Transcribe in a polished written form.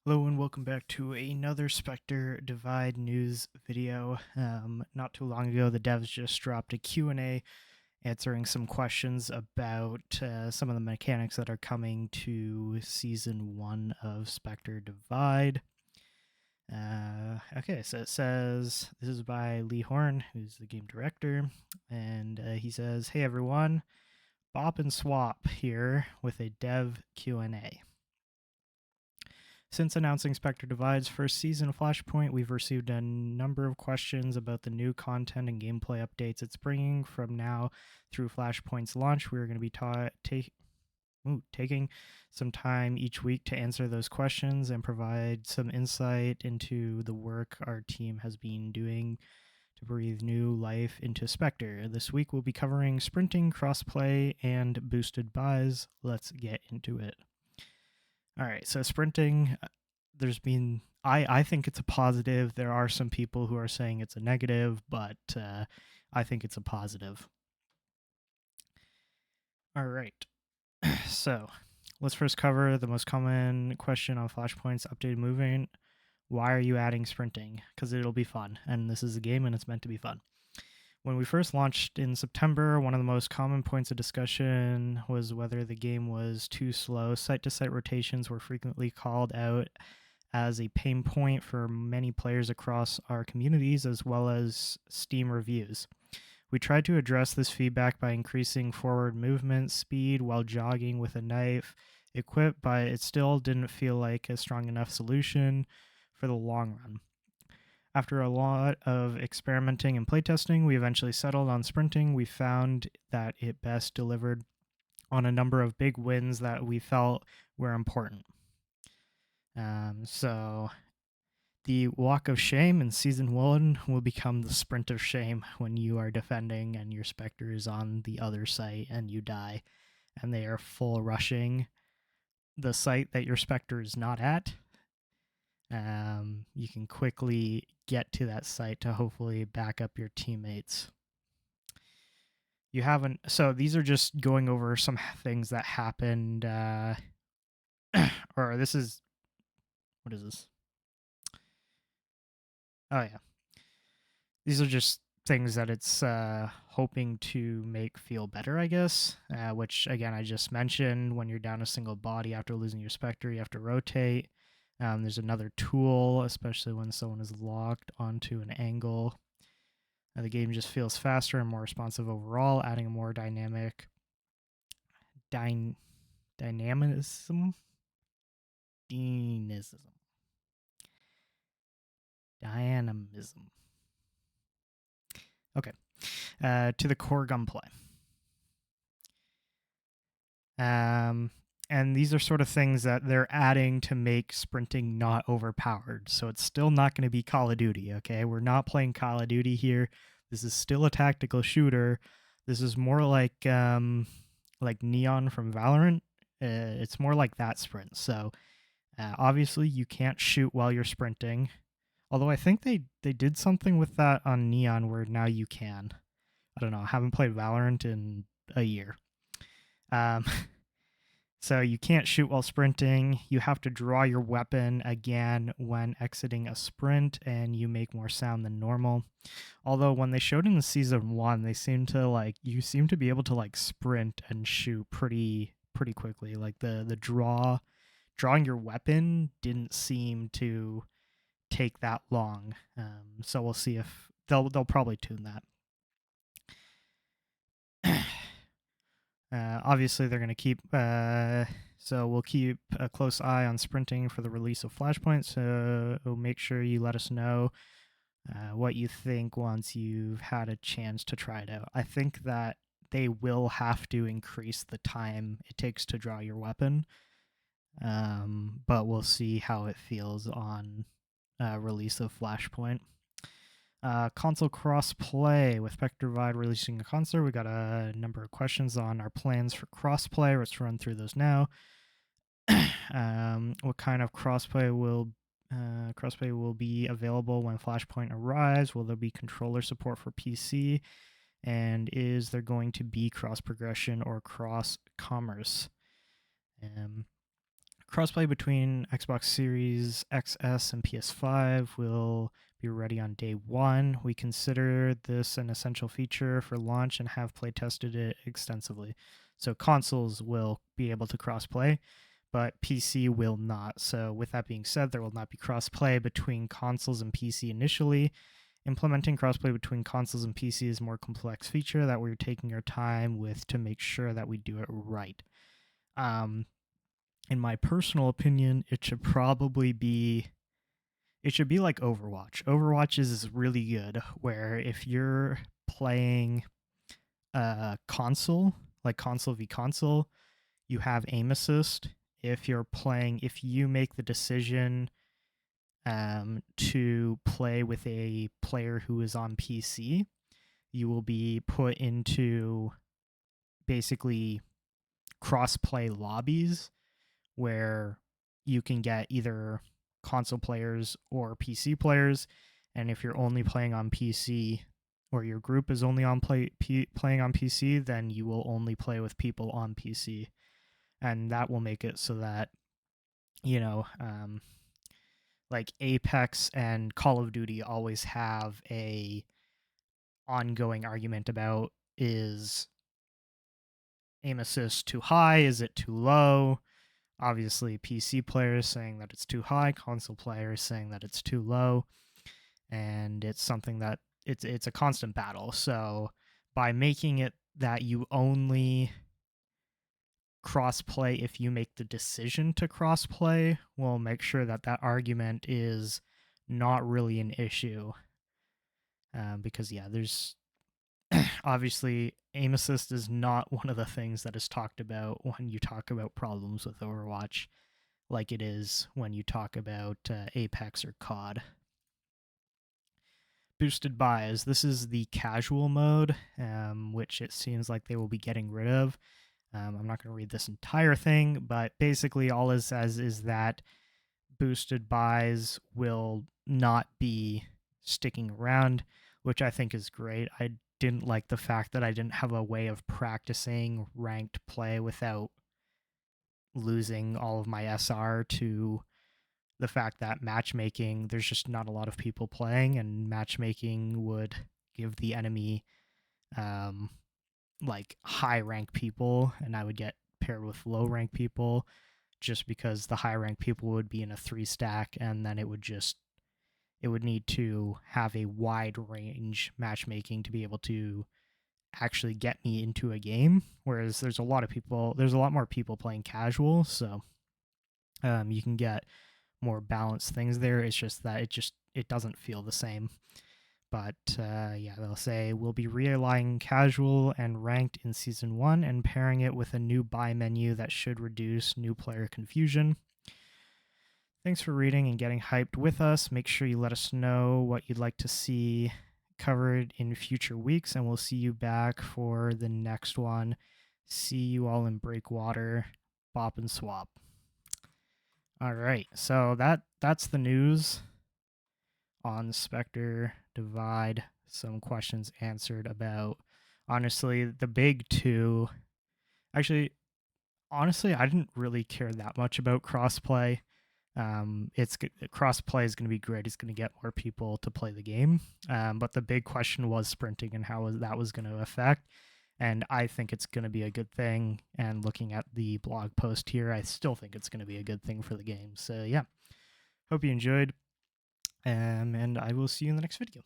Hello and welcome back to another Spectre Divide news video. Not too long ago, the devs just dropped a Q&A answering some questions about some of the mechanics that are coming to Season 1 of Spectre Divide. Okay, so it says, this is by Lee Horn, who's the game director, and he says, "Hey everyone, Bop and Swap here with a dev Q&A. Since announcing Spectre Divide's first season of Flashpoint, we've received a number of questions about the new content and gameplay updates it's bringing. From now through Flashpoint's launch, we're going to be taking some time each week to answer those questions and provide some insight into the work our team has been doing to breathe new life into Spectre. This week we'll be covering sprinting, crossplay, and boosted buys. Let's get into it." All right, so sprinting, I think it's a positive. There are some people who are saying it's a negative, but I think it's a positive. All right, so let's first cover the most common question on Flashpoint's updated movement. Why are you adding sprinting? Because it'll be fun, and this is a game and it's meant to be fun. When we first launched in September, one of the most common points of discussion was whether the game was too slow. Site-to-site rotations were frequently called out as a pain point for many players across our communities, as well as Steam reviews. We tried to address this feedback by increasing forward movement speed while jogging with a knife equipped, but it still didn't feel like a strong enough solution for the long run. After a lot of experimenting and playtesting, we eventually settled on sprinting. We found that it best delivered on a number of big wins that we felt were important. So the walk of shame in Season 1 will become the sprint of shame when you are defending and your Spectre is on the other site and you die, and they are full rushing the site that your Spectre is not at. You can quickly get to that site to hopefully back up your teammates. So these are just going over some things that happened, or what is this? Oh yeah. These are just things that it's hoping to make feel better, I guess, which again, I just mentioned. When you're down a single body after losing your Spectre, you have to rotate. There's another tool, especially when someone is locked onto an angle. The game just feels faster and more responsive overall, adding a more dynamism. Dynamism. Okay. To the core gunplay. And these are sort of things that they're adding to make sprinting not overpowered. So it's still not going to be Call of Duty, okay? We're not playing Call of Duty here. This is still a tactical shooter. This is more like Neon from Valorant. It's more like that sprint. So obviously you can't shoot while you're sprinting. Although I think they did something with that on Neon where now you can. I don't know. I haven't played Valorant in a year. So you can't shoot while sprinting. You have to draw your weapon again when exiting a sprint, and you make more sound than normal. Although when they showed in the Season 1, you seem to be able to sprint and shoot pretty quickly. Like the drawing your weapon didn't seem to take that long. So we'll see if they'll probably tune that. Obviously, they're going to keep. So we'll keep a close eye on sprinting for the release of Flashpoint. So make sure you let us know what you think once you've had a chance to try it out. I think that they will have to increase the time it takes to draw your weapon, but we'll see how it feels on release of Flashpoint. Console crossplay. With Spectre Divide releasing a console, we got a number of questions on our plans for crossplay. Let's run through those now. What kind of crossplay will be available when Flashpoint arrives? Will there be controller support for PC? And is there going to be cross progression or cross commerce? Crossplay between Xbox Series XS and PS5 will be ready on day 1. We consider this an essential feature for launch and have play tested it extensively. So consoles will be able to crossplay, but PC will not. So with that being said, there will not be crossplay between consoles and PC initially. Implementing crossplay between consoles and PC is a more complex feature that we're taking our time with to make sure that we do it right. In my personal opinion, it should be like Overwatch. Overwatch is really good, where if you're playing console, like console v console, you have aim assist. If you make the decision to play with a player who is on PC, you will be put into basically cross-play lobbies where you can get either console players or PC players, and if you're only playing on PC or your group is only on playing on PC, then you will only play with people on PC, and that will make it so that, like Apex and Call of Duty always have a ongoing argument about, is aim assist too high, is it too low? Obviously, PC players saying that it's too high, console players saying that it's too low, and it's something that it's a constant battle. So by making it that you only crossplay if you make the decision to crossplay, we'll make sure that that argument is not really an issue. Because there's obviously aim assist is not one of the things that is talked about when you talk about problems with Overwatch, like it is when you talk about Apex or COD. Boosted buys. This is the casual mode, which it seems like they will be getting rid of. I'm not going to read this entire thing, but basically all it says is that boosted buys will not be sticking around, which I think is great. I didn't like the fact that I didn't have a way of practicing ranked play without losing all of my SR to the fact that matchmaking, there's just not a lot of people playing, and matchmaking would give the enemy like high rank people, and I would get paired with low rank people, just because the high rank people would be in a 3 stack, and then it would need to have a wide range matchmaking to be able to actually get me into a game, whereas there's a lot more people playing casual, so you can get more balanced things there. It's just that it doesn't feel the same. But they'll say we'll be realigning casual and ranked in Season 1 and pairing it with a new buy menu that should reduce new player confusion. Thanks for reading and getting hyped with us. Make sure you let us know what you'd like to see covered in future weeks, and we'll see you back for the next one. See you all in Breakwater. Bop and swap. All right, so that's the news on Spectre Divide. Some questions answered about, honestly, the big two. Actually, honestly, I didn't really care that much about crossplay. Crossplay is going to be great. It's going to get more people to play the game. But the big question was sprinting and how that was going to affect. And I think it's going to be a good thing. And looking at the blog post here, I still think it's going to be a good thing for the game. So yeah, hope you enjoyed. And I will see you in the next video.